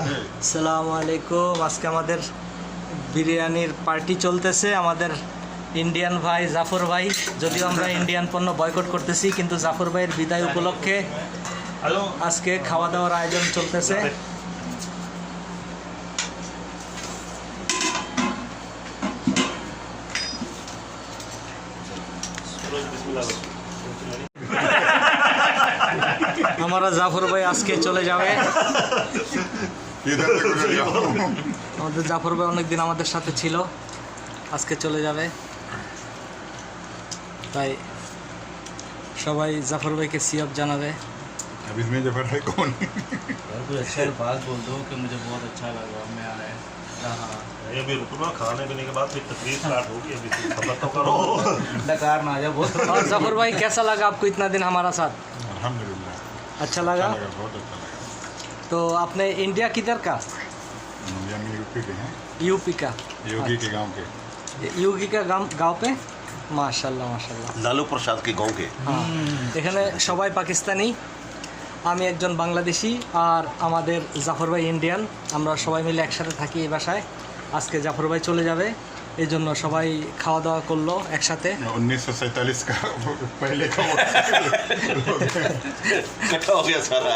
আসসালামু আলাইকুম। আজকে আমাদের বিরিয়ানির পার্টি চলতেছে। আমাদের ইন্ডিয়ান ভাই জাফর ভাই, যদিও আমরা ইন্ডিয়ান পণ্য বয়কট করতেছি, কিন্তু জাফর ভাইয়ের বিদায় উপলক্ষে আজকে খাওয়া দাওয়ার আয়োজন চলতেছে। हमारा জাফর ভাই আজকে চলে যাবে। আমাদের জাফর ভাই অনেকদিন আমাদের সাথে ছিল, আজকে চলে যাবে। তাই সবাই জাফর ভাইকে সিয়াব জানাবে। अब इसमें जफर भाई कौन? कोई अच्छा बात बोल दो कि मुझे बहुत अच्छा लगा, मैं आया रहा। अभी रुकना, खाने पीने के बाद फिर तकलीफ स्टार्ट होगी। अभी खबर तो करो। डकार ना आ जाए बहुत। और জাফর भाई कैसा लगा आपको इतना दिन हमारा साथ? अल्हम्दुलिल्लाह अच्छा लगा। बहुत अच्छा लगा। तो आपने इंडिया किधर का? हम यूपी के हैं, यूपी का। योगी के गांव के। योगी का गांव पे মাশাআল্লাহ মাশাআল্লাহ। लालू प्रसाद के गांव के। এখানে সবাই পাকিস্তানি, আমি একজন বাংলাদেশি, আর আমাদের জাফর ভাই ইন্ডিয়ান। আমরা সবাই মিলে একসাথে থাকি এই বাসায়। আজকে জাফর ভাই চলে যাবে, এই জন্য সবাই খাওয়া দাওয়া করলো একসাথে। 1947 का पहले का इकट्ठा हो गया सारा।